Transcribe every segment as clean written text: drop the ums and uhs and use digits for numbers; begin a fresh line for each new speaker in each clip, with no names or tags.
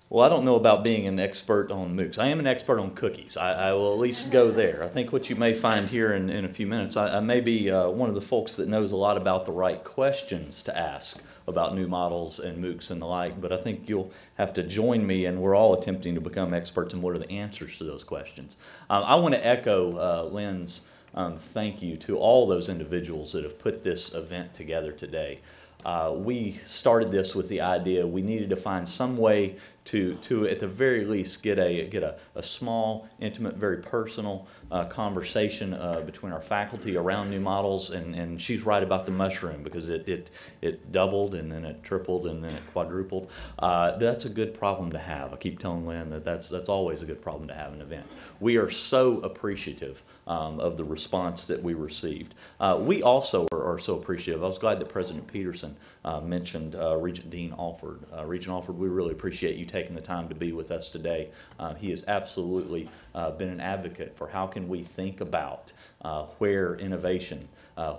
Well, I don't know about being an expert on MOOCs. I am an expert on cookies. I will at least go there. I think what you may find here in a few minutes, I may be one of the folks that knows a lot about the right questions to ask about new models and MOOCs and the like, but I think you'll have to join me, and we're all attempting to become experts in what are the answers to those questions. I want to echo Lynn's thank you to all those individuals that have put this event together today. We started this with the idea we needed to find some way to at the very least get a small, intimate, very personal conversation between our faculty around new models, and she's right about the mushroom, because it doubled and then it tripled and then it quadrupled. That's a good problem to have. I keep telling Lynn that's always a good problem to have an event. We are so appreciative of the response that we received. We also are so appreciative. I was glad that President Peterson mentioned Regent Dean Alford. Regent Alford, we really appreciate you taking the time to be with us today. He has absolutely been an advocate for how can we think about where innovation,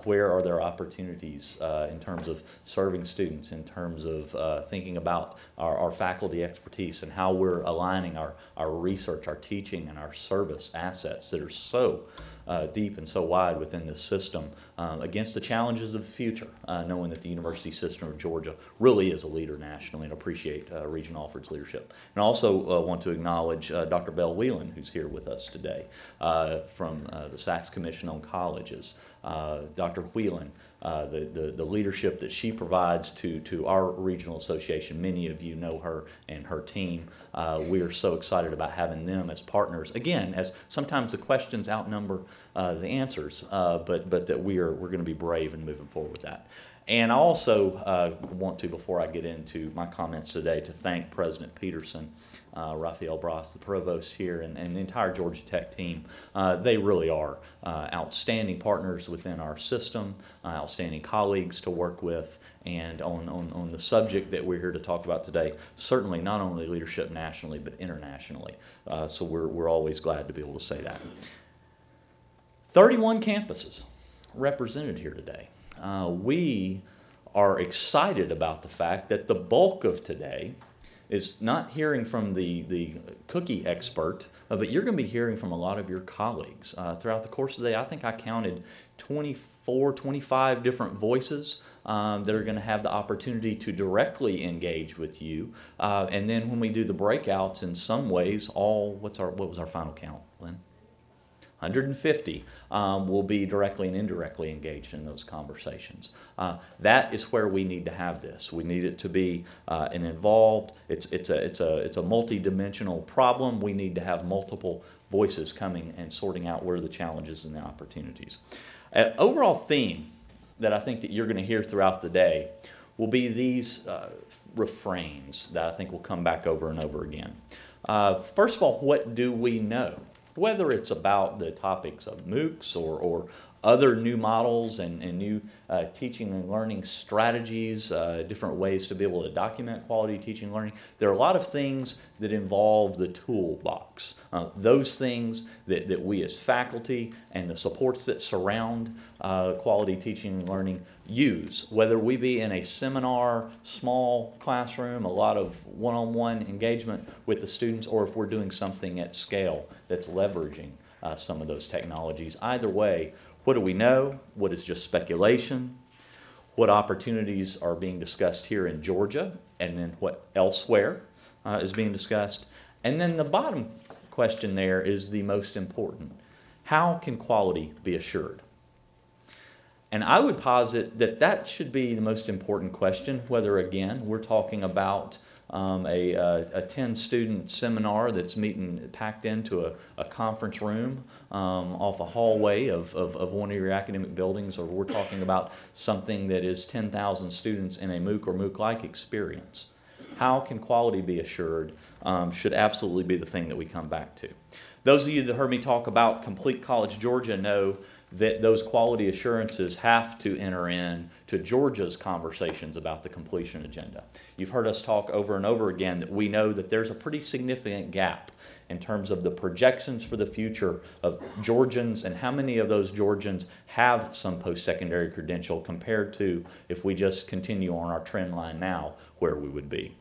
where are there opportunities in terms of serving students, in terms of thinking about our faculty expertise and how we're aligning our research, our teaching, and our service assets that are so deep and so wide within this system against the challenges of the future, knowing that the University System of Georgia really is a leader nationally, and appreciate Regent Alford's leadership. And I also want to acknowledge Dr. Belle Whelan, who's here with us today from the Sachs Commission on Colleges. Dr. Whelan, the leadership that she provides to our regional association. Many of you know her and her team. We are so excited about having them as partners. Again, as sometimes the questions outnumber the answers, but that we're going to be brave in moving forward with that. And I also want to, before I get into my comments today, to thank President Peterson, Raphael Bras, the provost here, and the entire Georgia Tech team. They really are outstanding partners within our system, outstanding colleagues to work with, and on the subject that we're here to talk about today, certainly not only leadership nationally, but internationally. So we're always glad to be able to say that. 31 campuses represented here today. We are excited about the fact that the bulk of today is not hearing from the cookie expert, but you're going to be hearing from a lot of your colleagues. Throughout the course of the day, I think I counted 24, 25 different voices that are going to have the opportunity to directly engage with you. And then when we do the breakouts, in some ways, what was our final count, Lynn? 150 will be directly and indirectly engaged in those conversations. That is where we need to have this. We need it to be an involved. It's a multi-dimensional problem. We need to have multiple voices coming and sorting out where the challenges and the opportunities. An overall theme that I think that you're going to hear throughout the day will be these refrains that I think will come back over and over again. First of all, what do we know? Whether it's about the topics of MOOCs or other new models and new teaching and learning strategies, different ways to be able to document quality teaching and learning. There are a lot of things that involve the toolbox. Those things that we as faculty and the supports that surround quality teaching and learning use, whether we be in a seminar, small classroom, a lot of one-on-one engagement with the students, or if we're doing something at scale that's leveraging some of those technologies. Either way, what do we know? What is just speculation? What opportunities are being discussed here in Georgia? And then what elsewhere is being discussed? And then the bottom question there is the most important. How can quality be assured? And I would posit that that should be the most important question, whether, again, we're talking about a 10-student seminar that's packed into a conference room off a hallway of one of your academic buildings, or we're talking about something that is 10,000 students in a MOOC or MOOC-like experience. How can quality be assured should absolutely be the thing that we come back to. Those of you that heard me talk about Complete College Georgia know that those quality assurances have to enter in to Georgia's conversations about the completion agenda. You've heard us talk over and over again that we know that there's a pretty significant gap in terms of the projections for the future of Georgians and how many of those Georgians have some post-secondary credential compared to if we just continue on our trend line now, where we would be.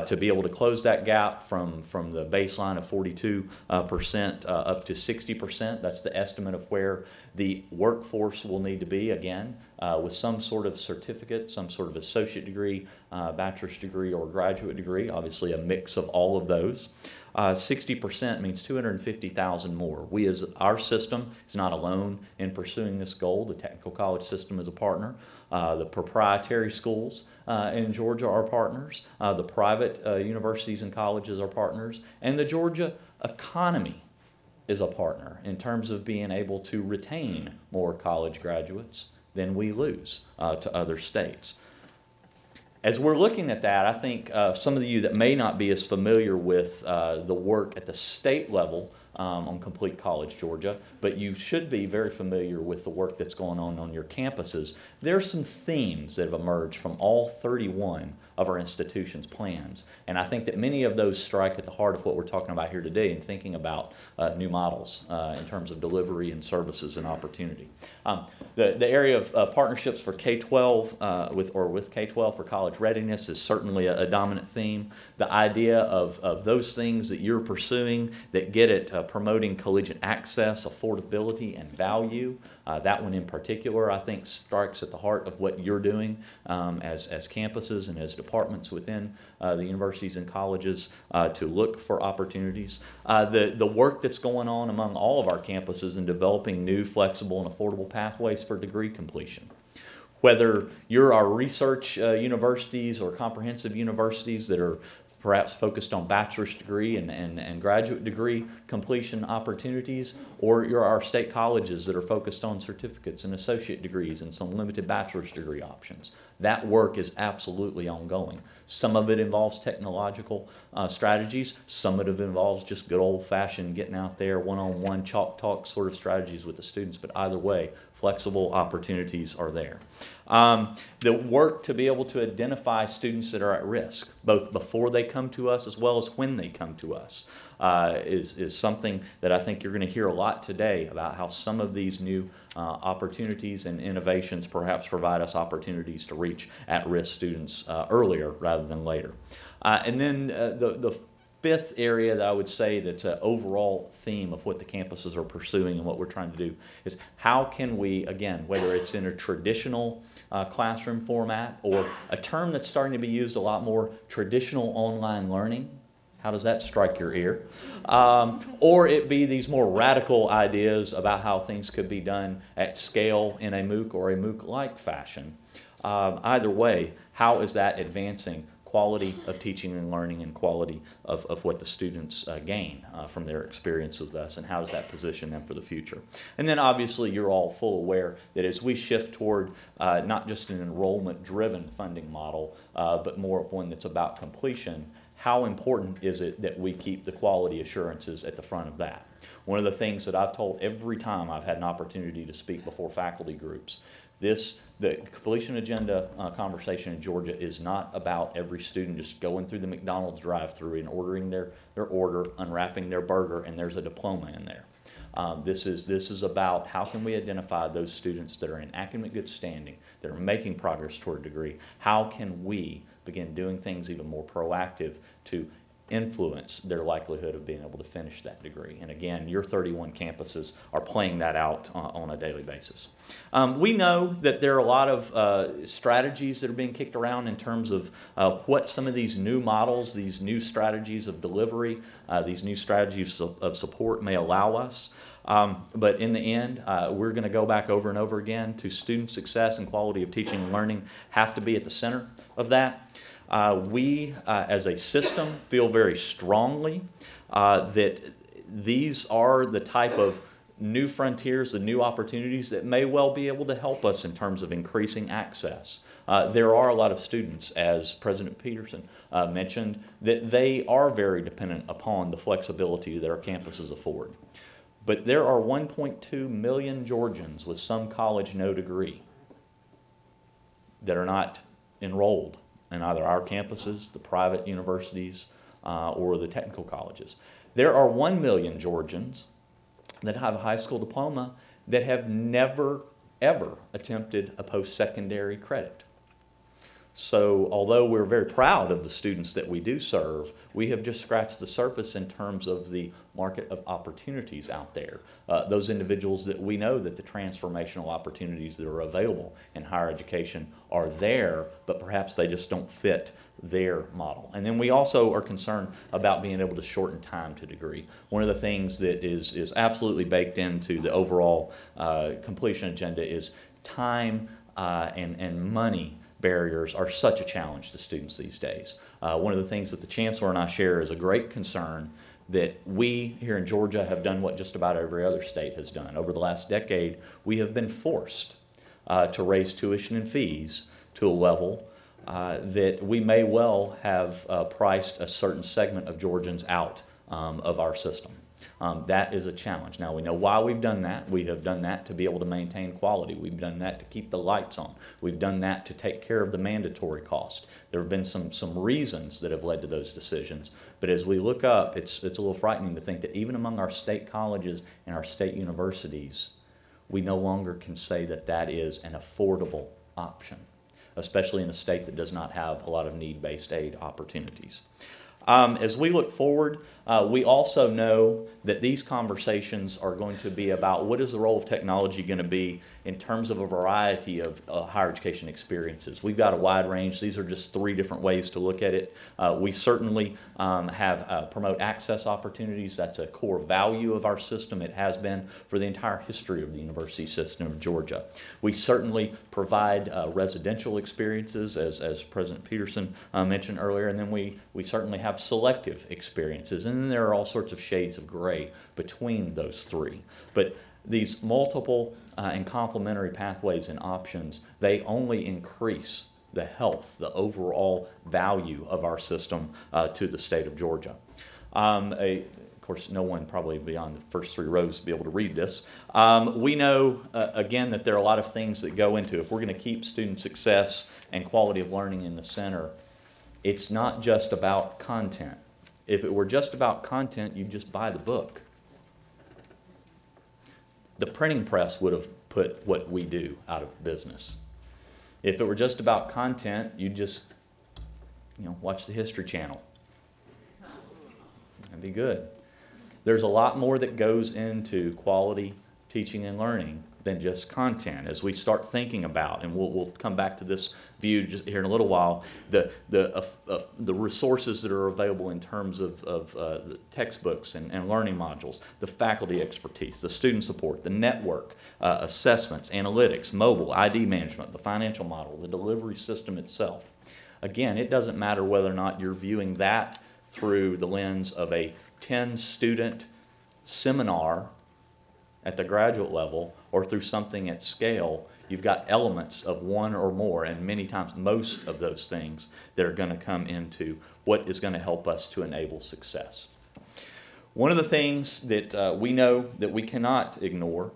To be able to close that gap from the baseline of 42% up to 60%, that's the estimate of where the workforce will need to be, again, with some sort of certificate, some sort of associate degree, bachelor's degree, or graduate degree, obviously a mix of all of those. 60% means 250,000 more. We, as our system, is not alone in pursuing this goal. The technical college system is a partner. The proprietary schools in Georgia are partners. The private universities and colleges are partners. And the Georgia economy is a partner in terms of being able to retain more college graduates than we lose to other states. As we're looking at that, I think some of you that may not be as familiar with the work at the state level on Complete College Georgia, but you should be very familiar with the work that's going on your campuses. There are some themes that have emerged from all 31 of our institution's plans, and I think that many of those strike at the heart of what we're talking about here today in thinking about new models in terms of delivery and services and opportunity. The area of partnerships for K-12 with K-12 for college readiness is certainly a dominant theme. The idea of those things that you're pursuing that get at promoting collegiate access, affordability, and value. That one in particular, I think, strikes at the heart of what you're doing as campuses and as departments within the universities and colleges to look for opportunities. The work that's going on among all of our campuses in developing new, flexible, and affordable pathways for degree completion. Whether you're our research universities or comprehensive universities that are perhaps focused on bachelor's degree and graduate degree completion opportunities, or you're our state colleges that are focused on certificates and associate degrees and some limited bachelor's degree options. That work is absolutely ongoing. Some of it involves technological strategies. Some of it involves just good old-fashioned getting out there, one-on-one, chalk talk sort of strategies with the students. But either way, flexible opportunities are there. The work to be able to identify students that are at risk, both before they come to us as well as when they come to us, is something that I think you're going to hear a lot today about how some of these new opportunities and innovations perhaps provide us opportunities to reach at-risk students earlier rather than later. And then the fifth area that I would say that's an overall theme of what the campuses are pursuing and what we're trying to do is how can we, again, whether it's in a traditional classroom format or a term that's starting to be used a lot more, traditional online learning. How does that strike your ear? Or it be these more radical ideas about how things could be done at scale in a MOOC or a MOOC-like fashion. Either way, how is that advancing quality of teaching and learning and quality of what the students gain from their experience with us, and how does that position them for the future? And then obviously you're all full aware that as we shift toward not just an enrollment-driven funding model, but more of one that's about completion, how important is it that we keep the quality assurances at the front of that? One of the things that I've told every time I've had an opportunity to speak before faculty groups, the completion agenda conversation in Georgia is not about every student just going through the McDonald's drive-thru and ordering their order, unwrapping their burger, and there's a diploma in there. This is about how can we identify those students that are in academic good standing, that are making progress toward a degree. How can we begin doing things even more proactive to influence their likelihood of being able to finish that degree? And again, your 31 campuses are playing that out on a daily basis. We know that there are a lot of strategies that are being kicked around in terms of what some of these new models, these new strategies of delivery, these new strategies of support may allow us. But in the end, we're going to go back over and over again to student success and quality of teaching and learning have to be at the center of that. We, as a system, feel very strongly that these are the type of new frontiers, the new opportunities that may well be able to help us in terms of increasing access. There are a lot of students, as President Peterson mentioned, that they are very dependent upon the flexibility that our campuses afford. But there are 1.2 million Georgians with some college no degree that are not enrolled in either our campuses, the private universities, or the technical colleges. There are 1 million Georgians that have a high school diploma that have never, ever attempted a post-secondary credit. So although we're very proud of the students that we do serve, we have just scratched the surface in terms of the market of opportunities out there. Those individuals that we know that the transformational opportunities that are available in higher education are there, but perhaps they just don't fit their model. And then we also are concerned about being able to shorten time to degree. One of the things that is absolutely baked into the overall completion agenda is time and money barriers are such a challenge to students these days. One of the things that the Chancellor and I share is a great concern that we here in Georgia have done what just about every other state has done. Over the last decade, we have been forced to raise tuition and fees to a level that we may well have priced a certain segment of Georgians out of our system. That is a challenge. Now, we know why we've done that. We have done that to be able to maintain quality. We've done that to keep the lights on. We've done that to take care of the mandatory cost. There have been some reasons that have led to those decisions. But as we look up, it's a little frightening to think that even among our state colleges and our state universities, we no longer can say that that is an affordable option, especially in a state that does not have a lot of need-based aid opportunities. As we look forward, we also know that these conversations are going to be about what is the role of technology going to be in terms of a variety of higher education experiences. We've got a wide range. These are just 3 different ways to look at it. We certainly have promote access opportunities. That's a core value of our system. It has been for the entire history of the university system of Georgia. We certainly provide residential experiences, as President Peterson mentioned earlier, and then we certainly have selective experiences. And then there are all sorts of shades of gray between those 3. But these multiple and complementary pathways and options, they only increase the health, the overall value of our system to the state of Georgia. Of course, no one probably beyond the first 3 rows will be able to read this. We know, again, that there are a lot of things that go into it. If we're going to keep student success and quality of learning in the center, it's not just about content. If it were just about content, you'd just buy the book. The printing press would have put what we do out of business. If it were just about content, you'd just, watch the History Channel. That'd be good. There's a lot more that goes into quality teaching and learning than just content. As we start thinking about, and we'll come back to this view just here in a little while, the resources that are available in terms of the textbooks and learning modules, the faculty expertise, the student support, the network, assessments, analytics, mobile, ID management, the financial model, the delivery system itself. Again, it doesn't matter whether or not you're viewing that through the lens of a 10-student seminar at the graduate level or through something at scale. You've got elements of one or more, and many times most of those things that are going to come into what is going to help us to enable success. One of the things that we know that we cannot ignore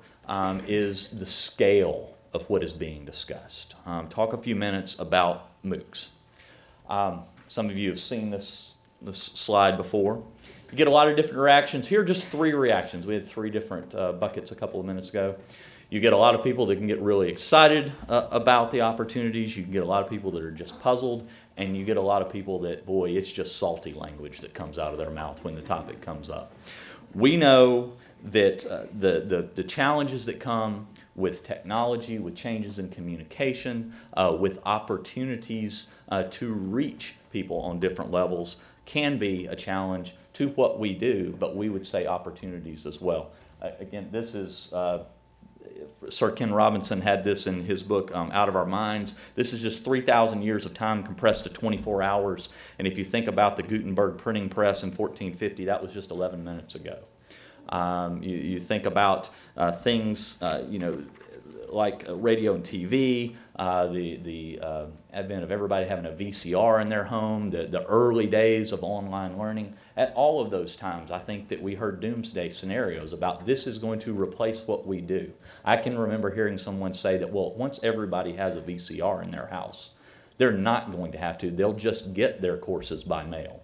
is the scale of what is being discussed. Talk a few minutes about MOOCs. Some of you have seen this slide before. You get a lot of different reactions. Here are just 3 reactions. We had 3 different buckets a couple of minutes ago. You get a lot of people that can get really excited about the opportunities. You can get a lot of people that are just puzzled. And you get a lot of people that, boy, it's just salty language that comes out of their mouth when the topic comes up. We know that the challenges that come with technology, with changes in communication, with opportunities to reach people on different levels can be a challenge to what we do, but we would say opportunities as well. Again, this is, Sir Ken Robinson had this in his book, Out of Our Minds. This is just 3,000 years of time compressed to 24 hours. And if you think about the Gutenberg printing press in 1450, that was just 11 minutes ago. You think about things, like radio and TV, the advent of everybody having a VCR in their home, the early days of online learning. At all of those times, I think that we heard doomsday scenarios about this is going to replace what we do. I can remember hearing someone say that, well, once everybody has a VCR in their house, they're not going to have to. They'll just get their courses by mail.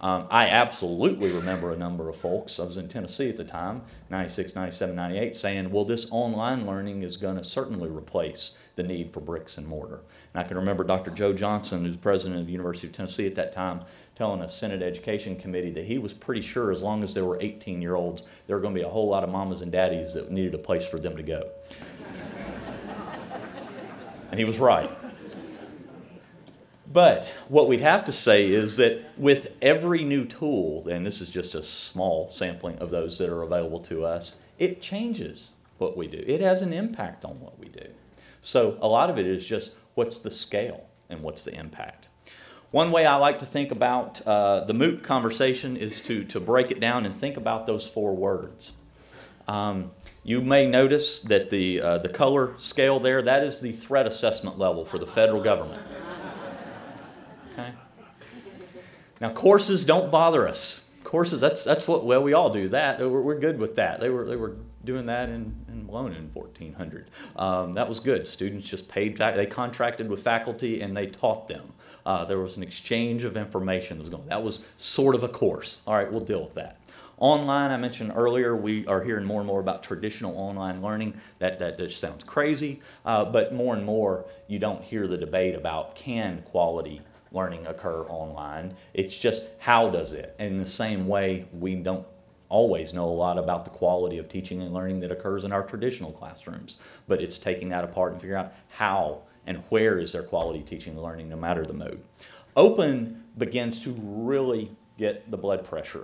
I absolutely remember a number of folks, I was in Tennessee at the time, 96, 97, 98, saying, well, this online learning is going to certainly replace the need for bricks and mortar. And I can remember Dr. Joe Johnson, who's president of the University of Tennessee at that time, telling a Senate Education Committee that he was pretty sure as long as there were 18-year-olds, there were going to be a whole lot of mamas and daddies that needed a place for them to go. And he was right. But what we'd have to say is that with every new tool, and this is just a small sampling of those that are available to us, it changes what we do. It has an impact on what we do. So a lot of it is just what's the scale and what's the impact. One way I like to think about the MOOC conversation is to break it down and think about those 4 words. You may notice that the color scale there, that is the threat assessment level for the federal government. Okay. Now, courses don't bother us. Courses, that's what, well, we all do that. We're good with that. They were doing that in Bologna in 1400. That was good. Students just paid, they contracted with faculty and they taught them. There was an exchange of information that was going on. That was sort of a course. All right, we'll deal with that. Online, I mentioned earlier, we are hearing more and more about traditional online learning. That just sounds crazy, but more and more you don't hear the debate about can quality learning occur online. It's just how does it? And in the same way, we don't always know a lot about the quality of teaching and learning that occurs in our traditional classrooms, but it's taking that apart and figuring out how and where is there quality teaching and learning no matter the mode. Open begins to really get the blood pressure,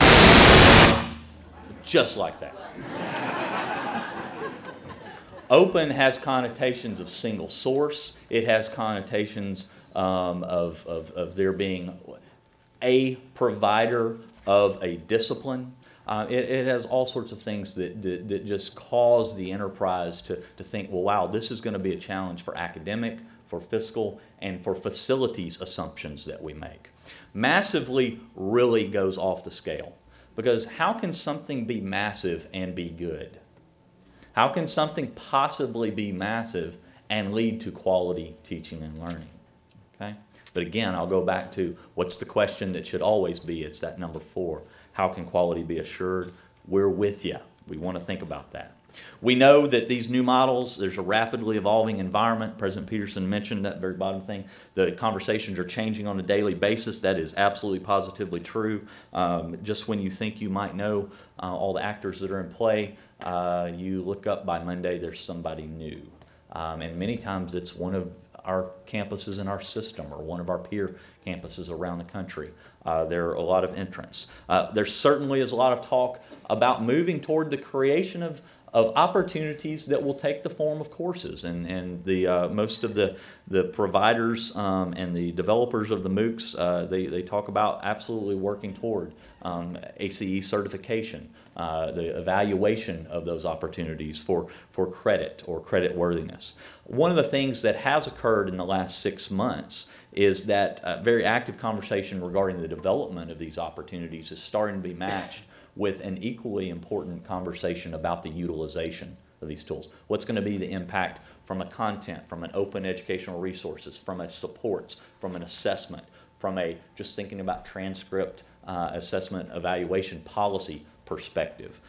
just like that. Open has connotations of single source. It has connotations of there being a provider of a discipline. It has all sorts of things that just cause the enterprise to think, well, wow, this is going to be a challenge for academic, for fiscal, and for facilities assumptions that we make. Massively really goes off the scale, because how can something be massive and be good? How can something possibly be massive and lead to quality teaching and learning? Okay? But again, I'll go back to what's the question that should always be? It's that number 4. How can quality be assured? We're with you. We want to think about that. We know that these new models, there's a rapidly evolving environment. President Peterson mentioned that very bottom thing. The conversations are changing on a daily basis. That is absolutely positively true. Just when you think you might know all the actors that are in play, you look up by Monday, there's somebody new. And many times it's one of our campuses in our system or one of our peer campuses around the country. There are a lot of entrants. There certainly is a lot of talk about moving toward the creation of opportunities that will take the form of courses. And the most of the providers and the developers of the MOOCs, they talk about absolutely working toward ACE certification, the evaluation of those opportunities for credit or credit worthiness. One of the things that has occurred in the last 6 months is that very active conversation regarding the development of these opportunities is starting to be matched with an equally important conversation about the utilization of these tools. What's going to be the impact from a content, from an open educational resources, from a supports, from an assessment, from a just thinking about transcript assessment evaluation policy perspective.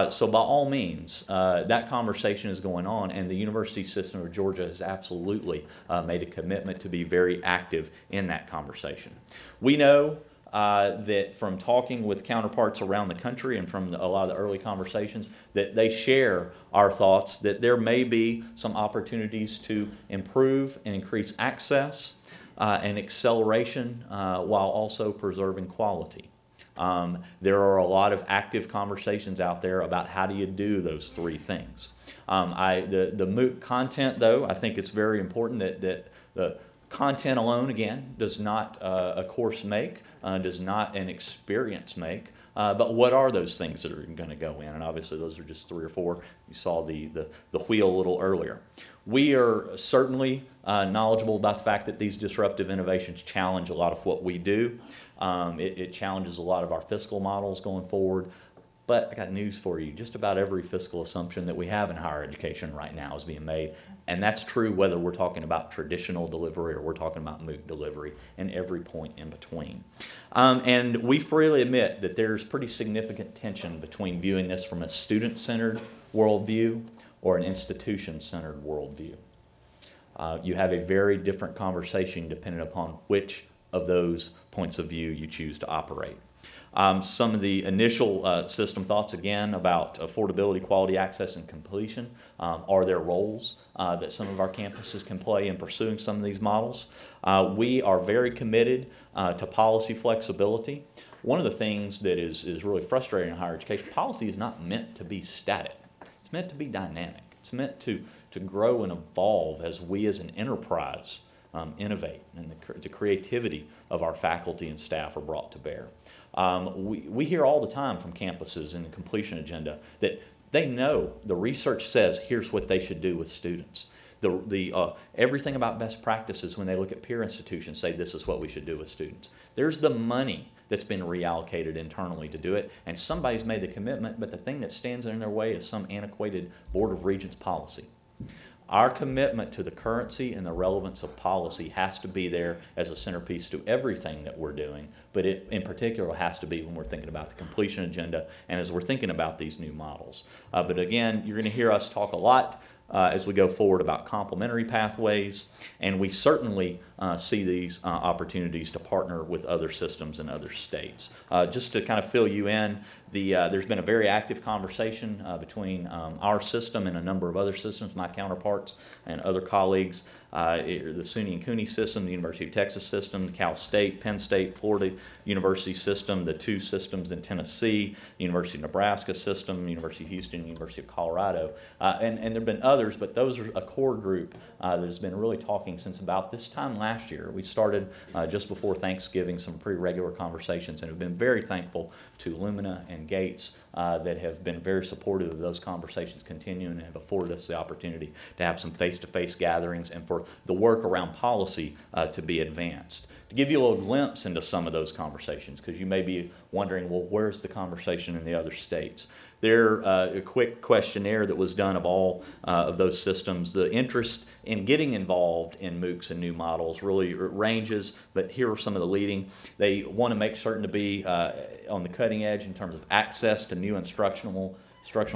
So by all means, that conversation is going on, and the University System of Georgia has absolutely made a commitment to be very active in that conversation. We know that from talking with counterparts around the country and from a lot of the early conversations, that they share our thoughts that there may be some opportunities to improve and increase access and acceleration while also preserving quality. There are a lot of active conversations out there about how do you do those 3 things. The MOOC content, though, I think it's very important that the content alone, again, does not a course make, does not an experience make, but what are those things that are going to go in? And obviously those are just 3 or 4. You saw the wheel a little earlier. We are certainly knowledgeable about the fact that these disruptive innovations challenge a lot of what we do. It challenges a lot of our fiscal models going forward. But I got news for you. Just about every fiscal assumption that we have in higher education right now is being made. And that's true whether we're talking about traditional delivery or we're talking about MOOC delivery and every point in between. And we freely admit that there's pretty significant tension between viewing this from a student-centered worldview or an institution-centered worldview. You have a very different conversation depending upon which of those points of view you choose to operate. Some of the initial system thoughts, again, about affordability, quality, access, and completion are there roles that some of our campuses can play in pursuing some of these models. We are very committed to policy flexibility. One of the things that is really frustrating in higher education, policy is not meant to be static. It's meant to be dynamic. It's meant to grow and evolve as we as an enterprise innovate, and the creativity of our faculty and staff are brought to bear. We hear all the time from campuses in the completion agenda that they know the research says here's what they should do with students. Everything about best practices when they look at peer institutions say this is what we should do with students. There's the money that's been reallocated internally to do it, and somebody's made the commitment, but the thing that stands in their way is some antiquated Board of Regents policy. Our commitment to the currency and the relevance of policy has to be there as a centerpiece to everything that we're doing, but it in particular has to be when we're thinking about the completion agenda and as we're thinking about these new models. But again, you're going to hear us talk a lot as we go forward about complementary pathways, and we certainly see these opportunities to partner with other systems in other states. Just to kind of fill you in, there's been a very active conversation between our system and a number of other systems, my counterparts and other colleagues, the SUNY and CUNY system, the University of Texas system, the Cal State, Penn State, Florida University system, the two systems in Tennessee, University of Nebraska system, University of Houston, University of Colorado, and there have been others, but those are a core group that has been really talking since about this time last year. We started just before Thanksgiving some pretty regular conversations and have been very thankful to Lumina and Gates that have been very supportive of those conversations continuing and have afforded us the opportunity to have some face-to-face gatherings and for the work around policy to be advanced. To give you a little glimpse into some of those conversations, because you may be wondering, well, where's the conversation in the other states? There, a quick questionnaire that was done of all of those systems. The interest in getting involved in MOOCs and new models really ranges, but here are some of the leading. They want to make certain to be on the cutting edge in terms of access to new instructional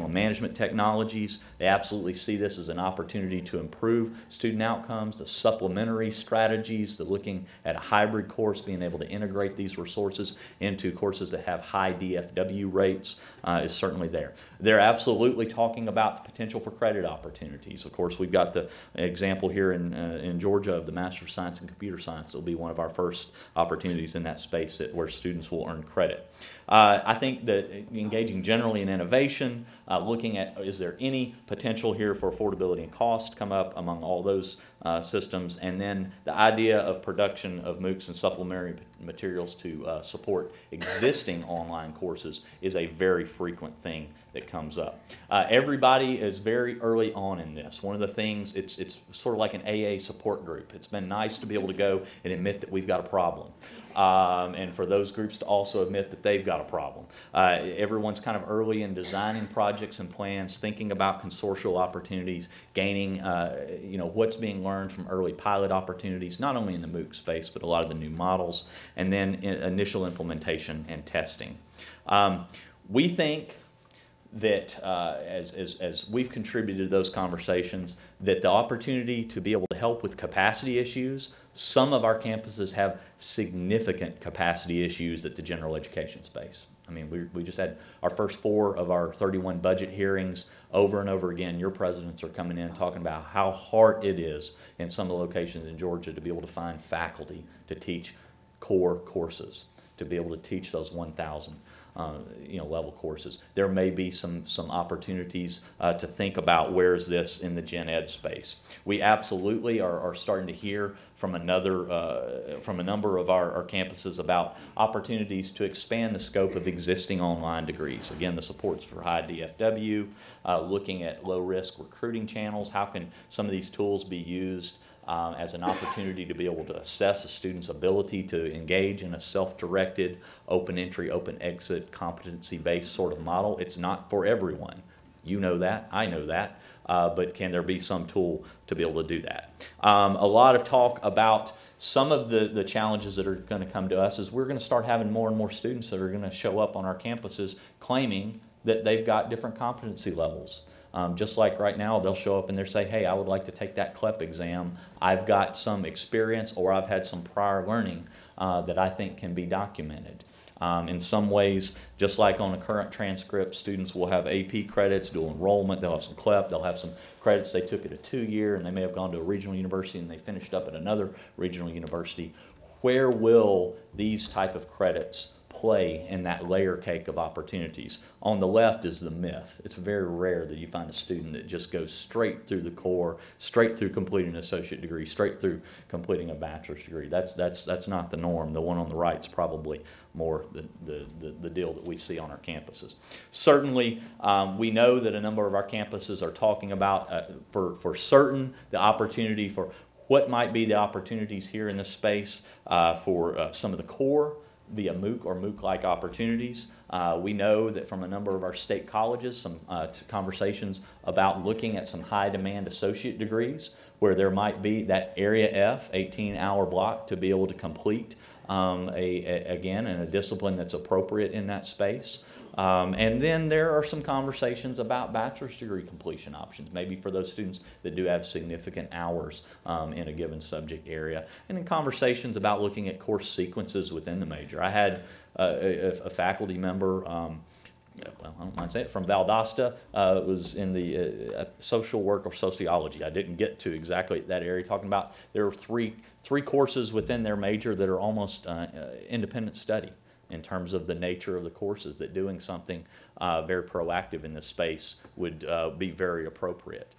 management technologies. They absolutely see this as an opportunity to improve student outcomes, the supplementary strategies, the looking at a hybrid course, being able to integrate these resources into courses that have high DFW rates is certainly there. They're absolutely talking about the potential for credit opportunities. Of course, we've got the example here in Georgia of the Master of Science in Computer Science. It'll be one of our first opportunities in that space where students will earn credit. I think that engaging generally in innovation, looking at is there any potential here for affordability and cost come up among all those systems, and then the idea of production of MOOCs and supplementary materials to support existing online courses is a very frequent thing that comes up. Everybody is very early on in this. One of the things, it's sort of like an AA support group. It's been nice to be able to go and admit that we've got a problem. And for those groups to also admit that they've got a problem. Everyone's kind of early in designing projects and plans, thinking about consortial opportunities, gaining what's being learned from early pilot opportunities, not only in the MOOC space, but a lot of the new models, and then initial implementation and testing. We think that as we've contributed to those conversations, that the opportunity to be able to help with capacity issues, some of our campuses have significant capacity issues at the general education space. I mean, we just had our first 4 of our 31 budget hearings over and over again. Your presidents are coming in talking about how hard it is in some of the locations in Georgia to be able to find faculty to teach core courses, to be able to teach those 1,000 level courses. There may be some opportunities to think about where is this in the gen ed space. We absolutely are starting to hear from a number of our campuses about opportunities to expand the scope of existing online degrees. Again, the supports for high DFW, looking at low-risk recruiting channels. How can some of these tools be used as an opportunity to be able to assess a student's ability to engage in a self-directed, open entry, open exit, competency-based sort of model. It's not for everyone. You know that, I know that, but can there be some tool to be able to do that? A lot of talk about some of the challenges that are going to come to us is we're going to start having more and more students that are going to show up on our campuses claiming that they've got different competency levels. Just like right now, they'll show up and they'll say, hey, I would like to take that CLEP exam. I've got some experience or I've had some prior learning that I think can be documented. In some ways, just like on a current transcript, students will have AP credits, dual enrollment, they'll have some CLEP, they'll have some credits they took at a 2-year, and they may have gone to a regional university and they finished up at another regional university. Where will these type of credits play in that layer cake of opportunities? On the left is the myth. It's very rare that you find a student that just goes straight through the core, straight through completing an associate degree, straight through completing a bachelor's degree. That's not the norm. The one on the right is probably more the deal that we see on our campuses. Certainly, we know that a number of our campuses are talking about, for certain, the opportunity for what might be the opportunities here in this space for some of the core via MOOC or MOOC-like opportunities. We know that from a number of our state colleges, some conversations about looking at some high-demand associate degrees where there might be that Area F, 18-hour block to be able to complete, again, in a discipline that's appropriate in that space. And then there are some conversations about bachelor's degree completion options, maybe for those students that do have significant hours in a given subject area. And then conversations about looking at course sequences within the major. I had a faculty member, well, I don't mind saying it, from Valdosta. It was in the social work or sociology. I didn't get to exactly that area, talking about there are three courses within their major that are almost independent study in terms of the nature of the courses, that doing something very proactive in this space would be very appropriate.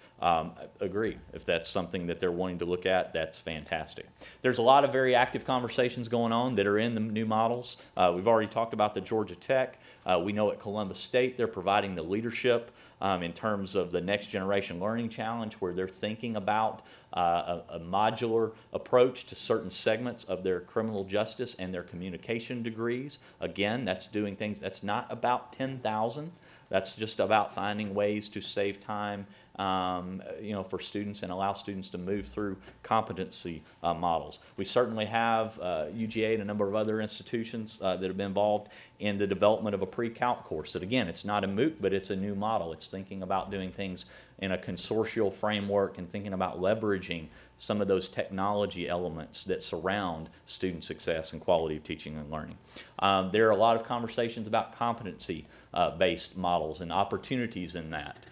Agree. If that's something that they're wanting to look at, that's fantastic. There's a lot of very active conversations going on that are in the new models. We've already talked about the Georgia Tech. We know at Columbus State they're providing the leadership in terms of the Next Generation Learning Challenge, where they're thinking about a modular approach to certain segments of their criminal justice and their communication degrees. Again, that's doing things, that's not about 10,000. That's just about finding ways to save time for students and allow students to move through competency models. We certainly have UGA and a number of other institutions that have been involved in the development of a pre-calc course. That again, it's not a MOOC, but it's a new model. It's thinking about doing things in a consortial framework and thinking about leveraging some of those technology elements that surround student success and quality of teaching and learning. There are a lot of conversations about competency-based models and opportunities in that.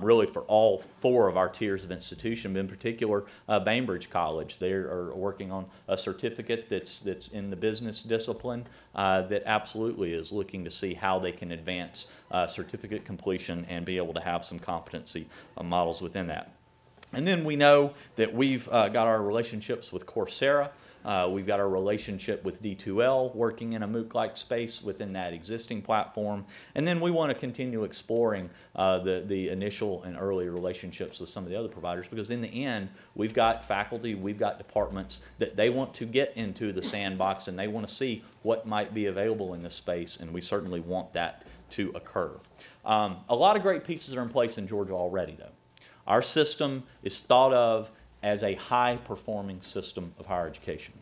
Really for all 4 of our tiers of institution, in particular Bainbridge College. They are working on a certificate that's in the business discipline that absolutely is looking to see how they can advance certificate completion and be able to have some competency models within that. And then we know that we've got our relationships with Coursera. We've got our relationship with D2L working in a MOOC-like space within that existing platform. And then we want to continue exploring the initial and early relationships with some of the other providers, because in the end, we've got faculty, we've got departments that they want to get into the sandbox and they want to see what might be available in this space, and we certainly want that to occur. A lot of great pieces are in place in Georgia already, though. Our system is thought of as a high-performing system of higher education.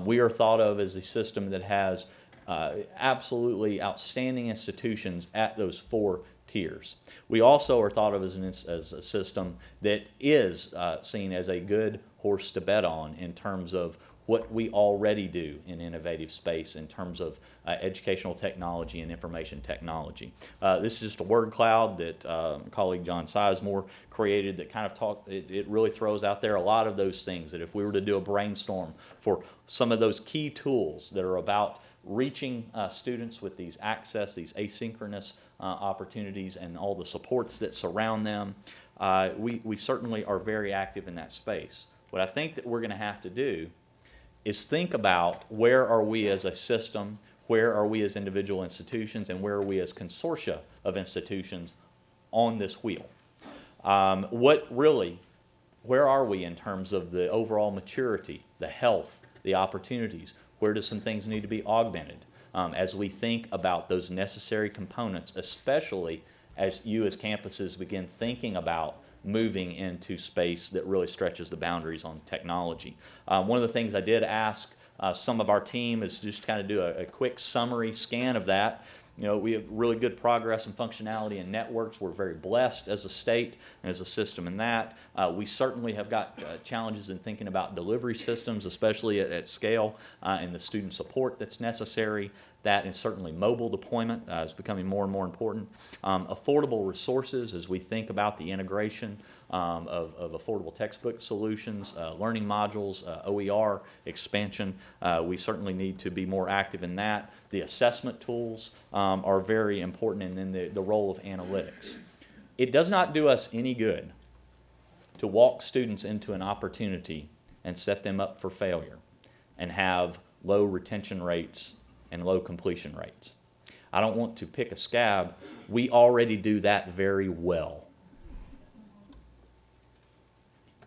We are thought of as a system that has absolutely outstanding institutions at those 4 tiers. We also are thought of as a system that is seen as a good horse to bet on in terms of what we already do in innovative space in terms of educational technology and information technology. This is just a word cloud that my colleague John Sizemore created that kind of it really throws out there a lot of those things that if we were to do a brainstorm for some of those key tools that are about reaching students with these access, these asynchronous opportunities and all the supports that surround them, we certainly are very active in that space. What I think that we're going to have to do is think about where are we as a system, where are we as individual institutions, and where are we as consortia of institutions on this wheel. What where are we in terms of the overall maturity, the health, the opportunities? Where do some things need to be augmented? As we think about those necessary components, especially as you as campuses begin thinking about moving into space that really stretches the boundaries on technology. One of the things I did ask some of our team is just kind of do a quick summary scan of that. You know, we have really good progress and functionality in networks. We're very blessed as a state and as a system in that. We certainly have got challenges in thinking about delivery systems, especially at scale, and the student support that's necessary. That and certainly mobile deployment is becoming more and more important. Affordable resources as we think about the integration of affordable textbook solutions, learning modules, OER expansion. We certainly need to be more active in that. The assessment tools are very important, and then the role of analytics. It does not do us any good to walk students into an opportunity and set them up for failure and have low retention rates and low completion rates. I don't want to pick a scab. We already do that very well.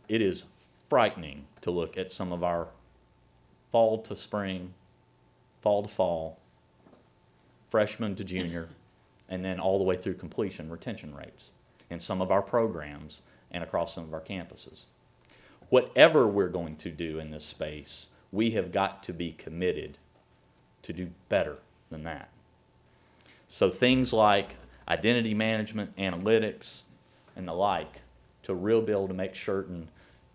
It is frightening to look at some of our fall to spring, fall to fall, freshman to junior, and then all the way through completion retention rates in some of our programs and across some of our campuses. Whatever we're going to do in this space, we have got to be committed to do better than that. So things like identity management, analytics, and the like, to really be able to make certain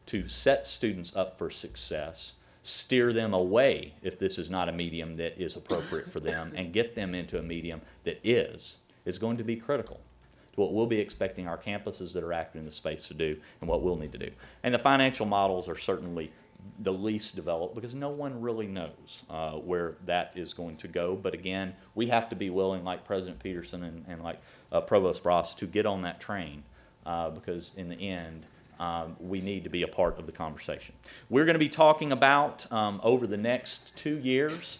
to set students up for success, steer them away if this is not a medium that is appropriate for them, and get them into a medium that is going to be critical to what we'll be expecting our campuses that are active in the space to do and what we'll need to do. And the financial models are certainly the least developed because no one really knows where that is going to go. But again, we have to be willing, like President Peterson and like Provost Bross, to get on that train because in the end, we need to be a part of the conversation. We're going to be talking about, over the next 2 years,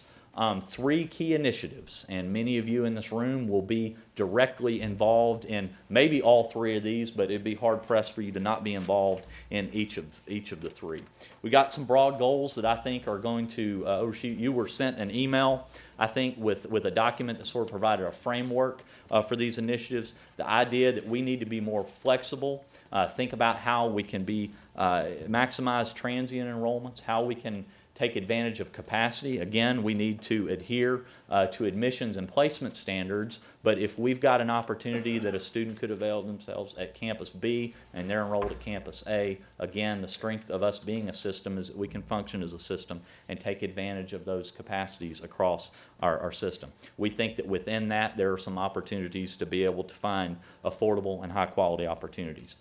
3 key initiatives, and many of you in this room will be directly involved in maybe all 3 of these, but it'd be hard-pressed for you to not be involved in each of the 3. We got some broad goals that I think are going to overshoot. You were sent an email, I think, with a document that sort of provided a framework for these initiatives. The idea that we need to be more flexible, think about how we can be maximize transient enrollments, how we can take advantage of capacity. Again, we need to adhere to admissions and placement standards, but if we've got an opportunity that a student could avail themselves at Campus B and they're enrolled at Campus A, again, the strength of us being a system is that we can function as a system and take advantage of those capacities across our system. We think that within that there are some opportunities to be able to find affordable and high quality opportunities.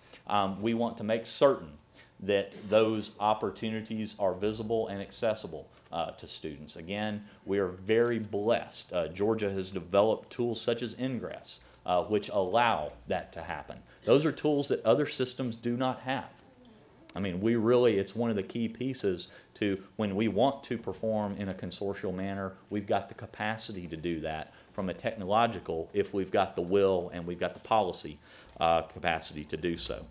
We want to make certain that those opportunities are visible and accessible to students. Again, we are very blessed. Georgia has developed tools such as Ingress, which allow that to happen. Those are tools that other systems do not have. I mean, it's one of the key pieces to when we want to perform in a consortial manner, we've got the capacity to do that from a technological, if we've got the will and we've got the policy capacity to do so.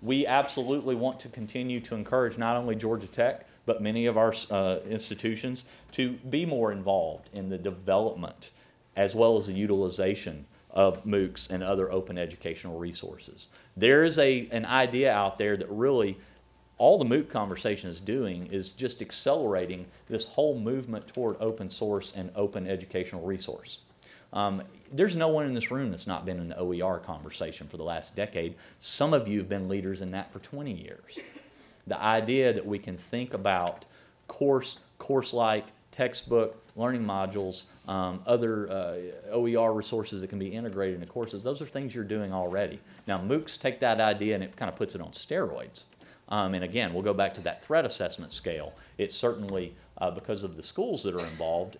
We absolutely want to continue to encourage not only Georgia Tech, but many of our institutions to be more involved in the development as well as the utilization of MOOCs and other open educational resources. There is an idea out there that really all the MOOC conversation is doing is just accelerating this whole movement toward open source and open educational resource. There's no one in this room that's not been in the OER conversation for the last decade. Some of you have been leaders in that for 20 years. The idea that we can think about course-like, textbook, learning modules, other OER resources that can be integrated into courses, those are things you're doing already. Now, MOOCs take that idea and it kind of puts it on steroids. And again, we'll go back to that threat assessment scale. It's certainly, because of the schools that are involved,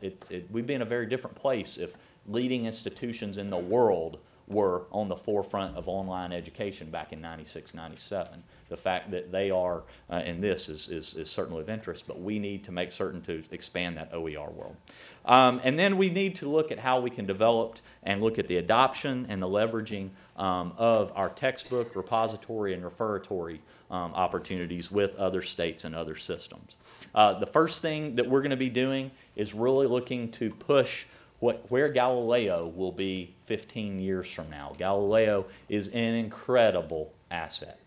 we'd be in a very different place if leading institutions in the world were on the forefront of online education back in 96, 97. The fact that they are in this is certainly of interest, but we need to make certain to expand that OER world. And then we need to look at how we can develop and look at the adoption and the leveraging of our textbook, repository, and referatory opportunities with other states and other systems. The first thing that we're going to be doing is really looking to push where Galileo will be 15 years from now. Galileo is an incredible asset.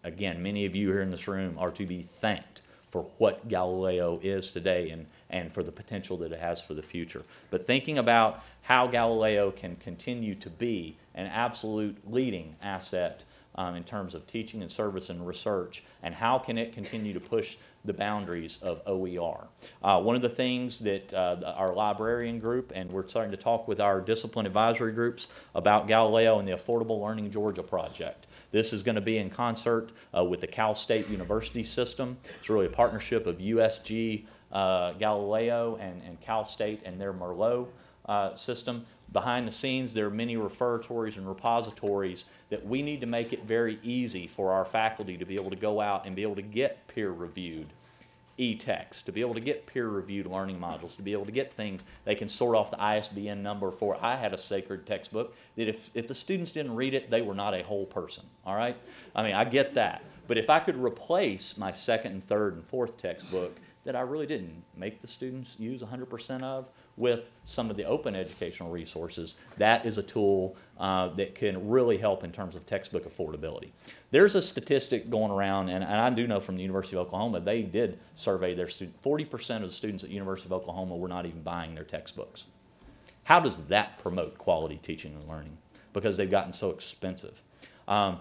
Again, many of you here in this room are to be thanked for what Galileo is today and for the potential that it has for the future. But thinking about how Galileo can continue to be an absolute leading asset in terms of teaching and service and research, and how can it continue to push the boundaries of OER. One of the things that our librarian group, and we're starting to talk with our discipline advisory groups about Galileo and the Affordable Learning Georgia project. This is going to be in concert with the Cal State University system. It's really a partnership of USG, Galileo, and Cal State and their Merlot system. Behind the scenes, there are many referatories and repositories that we need to make it very easy for our faculty to be able to go out and be able to get peer-reviewed e-text, to be able to get peer-reviewed learning modules, to be able to get things. They can sort off the ISBN number for, I had a sacred textbook that if the students didn't read it, they were not a whole person, all right? I mean, I get that. But if I could replace my second and third and fourth textbook that I really didn't make the students use 100% of with some of the open educational resources, that is a tool that can really help in terms of textbook affordability. There's a statistic going around, and I do know from the University of Oklahoma, they did survey their students. 40% of the students at the University of Oklahoma were not even buying their textbooks. How does that promote quality teaching and learning? Because they've gotten so expensive. I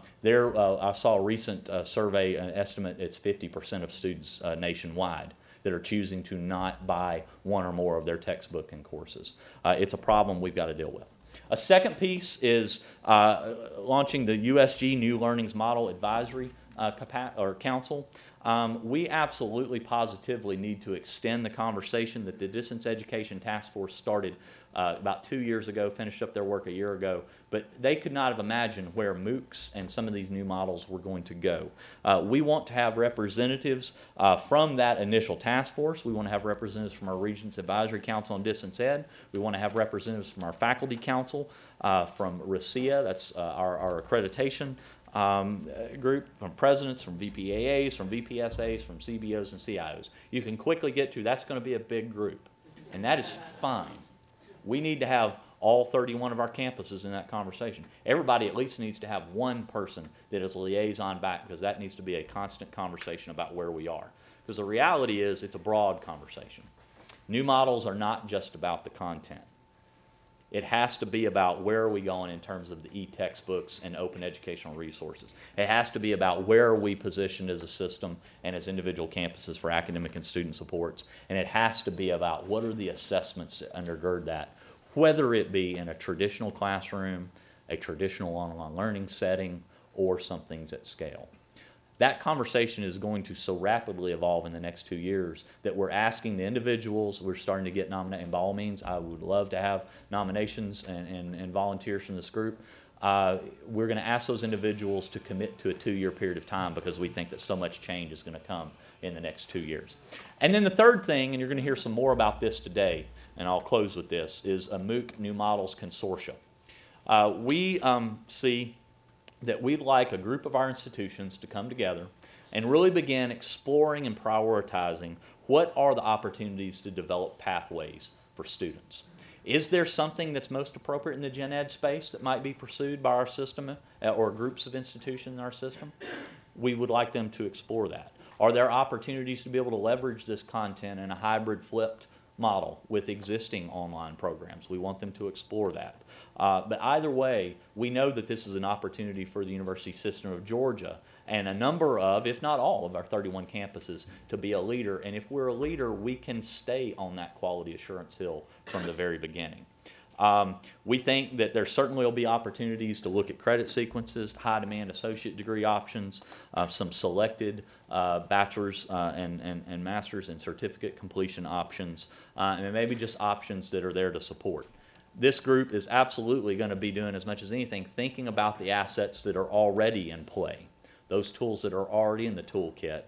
saw a recent survey, an estimate, it's 50% of students nationwide that are choosing to not buy one or more of their textbook and courses. It's a problem we've got to deal with. A second piece is launching the USG New Learnings Model Advisory Council. We absolutely positively need to extend the conversation that the Distance Education Task Force started about 2 years ago, finished up their work a year ago, but they could not have imagined where MOOCs and some of these new models were going to go. We want to have representatives from that initial task force. We want to have representatives from our Regents Advisory Council on Distance Ed. We want to have representatives from our Faculty Council, from RICEA, that's our accreditation group, from presidents, from VPAAs, from VPSAs, from CBOs and CIOs. You can quickly get to, that's going to be a big group, and that is fine. We need to have all 31 of our campuses in that conversation. Everybody at least needs to have one person that is a liaison back, because that needs to be a constant conversation about where we are. Because the reality is it's a broad conversation. New models are not just about the content. It has to be about where are we going in terms of the e-textbooks and open educational resources. It has to be about where are we positioned as a system and as individual campuses for academic and student supports. And it has to be about what are the assessments that undergird that, whether it be in a traditional classroom, a traditional online learning setting, or something's at scale. That conversation is going to so rapidly evolve in the next 2 years that we're asking the individuals, we're starting to get nominated, and by all means, I would love to have nominations and volunteers from this group. We're going to ask those individuals to commit to a 2-year period of time, because we think that so much change is going to come in the next 2 years. And then the third thing, and you're going to hear some more about this today, and I'll close with this, is a MOOC New Models Consortia. We see that we'd like a group of our institutions to come together and really begin exploring and prioritizing what are the opportunities to develop pathways for students. Is there something that's most appropriate in the gen ed space that might be pursued by our system or groups of institutions in our system? We would like them to explore that. Are there opportunities to be able to leverage this content in a hybrid flipped model with existing online programs? We want them to explore that. But either way, we know that this is an opportunity for the University System of Georgia and a number of, if not all, of our 31 campuses to be a leader. And if we're a leader, we can stay on that quality assurance hill from the very beginning. We think that there certainly will be opportunities to look at credit sequences, high demand associate degree options, some selected bachelor's and master's and certificate completion options, and maybe just options that are there to support. This group is absolutely going to be doing, as much as anything, thinking about the assets that are already in play, those tools that are already in the toolkit,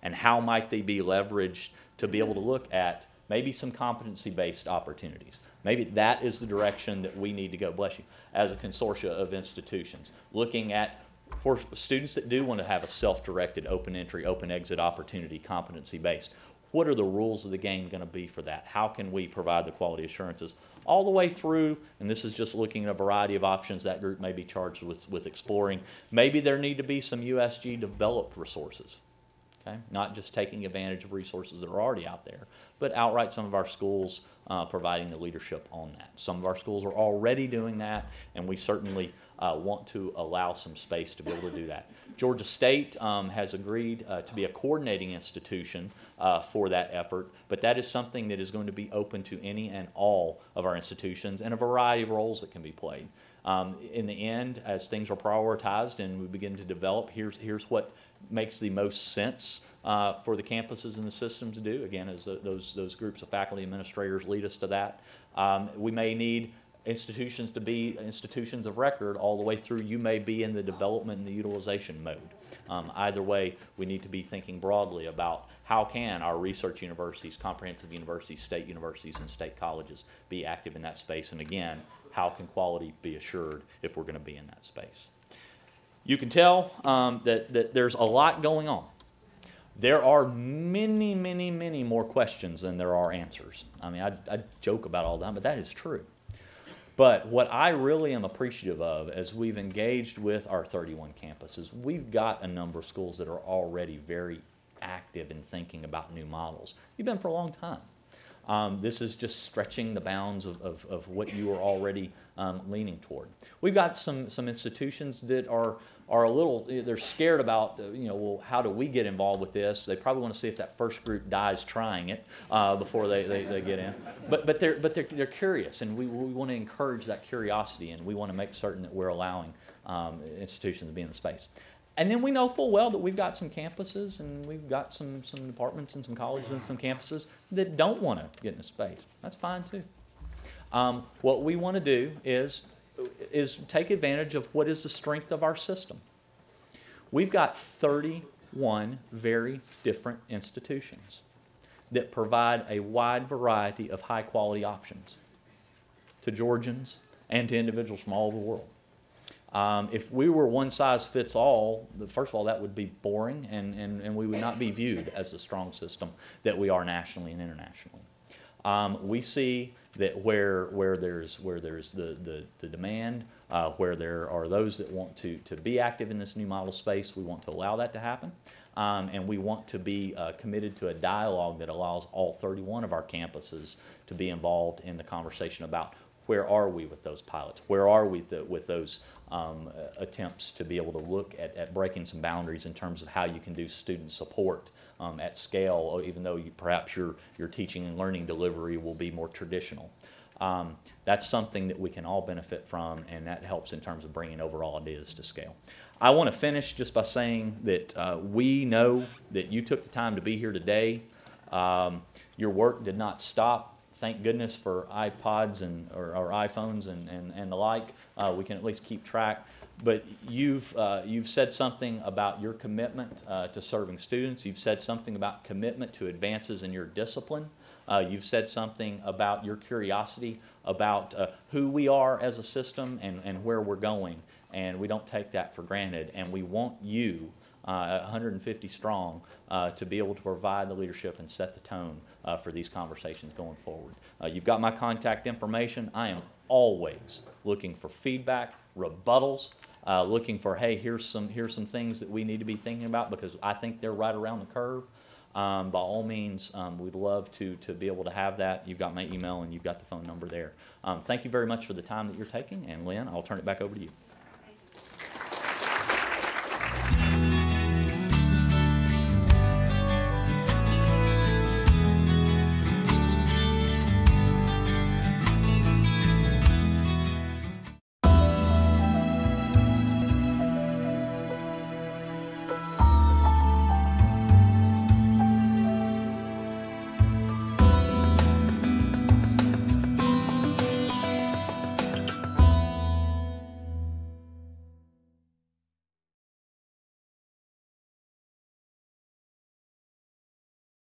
and how might they be leveraged to be able to look at maybe some competency-based opportunities. Maybe that is the direction that we need to go, bless you, as a consortia of institutions, looking at, for students that do want to have a self-directed open entry, open exit opportunity, competency-based, what are the rules of the game going to be for that? How can we provide the quality assurances all the way through? And this is just looking at a variety of options that group may be charged with exploring. Maybe there need to be some USG developed resources. Okay? Not just taking advantage of resources that are already out there, but outright some of our schools providing the leadership on that. Some of our schools are already doing that, and we certainly want to allow some space to be able to do that. Georgia State has agreed to be a coordinating institution for that effort, but that is something that is going to be open to any and all of our institutions and a variety of roles that can be played. In the end, as things are prioritized and we begin to develop, here's what makes the most sense for the campuses and the system to do. Again, as those groups of faculty administrators lead us to that. We may need institutions to be institutions of record all the way through. You may be in the development and the utilization mode. Either way, we need to be thinking broadly about how can our research universities, comprehensive universities, state universities, and state colleges be active in that space. And again, how can quality be assured if we're going to be in that space? You can tell that there's a lot going on. There are many, many, many more questions than there are answers. I mean, I joke about all that, but that is true. But what I really am appreciative of as we've engaged with our 31 campuses, we've got a number of schools that are already very active in thinking about new models. You've been for a long time. This is just stretching the bounds of what you are already leaning toward. We've got some institutions that are a little, they're scared about, well, how do we get involved with this? They probably want to see if that first group dies trying it before they get in. But they're curious, and we want to encourage that curiosity, and we want to make certain that we're allowing institutions to be in the space. And then we know full well that we've got some campuses and we've got some departments and some colleges and some campuses that don't want to get in the space. That's fine too. What we want to do is take advantage of what is the strength of our system. We've got 31 very different institutions that provide a wide variety of high quality options to Georgians and to individuals from all over the world. If we were one size fits all, first of all, that would be boring, and we would not be viewed as the strong system that we are nationally and internationally. We see that where there's the demand, where there are those that want to be active in this new model space, we want to allow that to happen. And we want to be committed to a dialogue that allows all 31 of our campuses to be involved in the conversation about where are we with those pilots? Where are we with those attempts to be able to look at breaking some boundaries in terms of how you can do student support at scale, even though perhaps your teaching and learning delivery will be more traditional. That's something that we can all benefit from, and that helps in terms of bringing overall ideas to scale. I want to finish just by saying that we know that you took the time to be here today. Your work did not stop. Thank goodness for iPods or iPhones and the like. We can at least keep track. But you've said something about your commitment to serving students. You've said something about commitment to advances in your discipline. You've said something about your curiosity about who we are as a system and where we're going. And we don't take that for granted. And we want you, 150 strong, to be able to provide the leadership and set the tone for these conversations going forward. You've got my contact information. I am always looking for feedback, rebuttals, looking for, hey, here's some things that we need to be thinking about because I think they're right around the curve. By all means, we'd love to be able to have that. You've got my email and you've got the phone number there. Thank you very much for the time that you're taking. And Lynn, I'll turn it back over to you.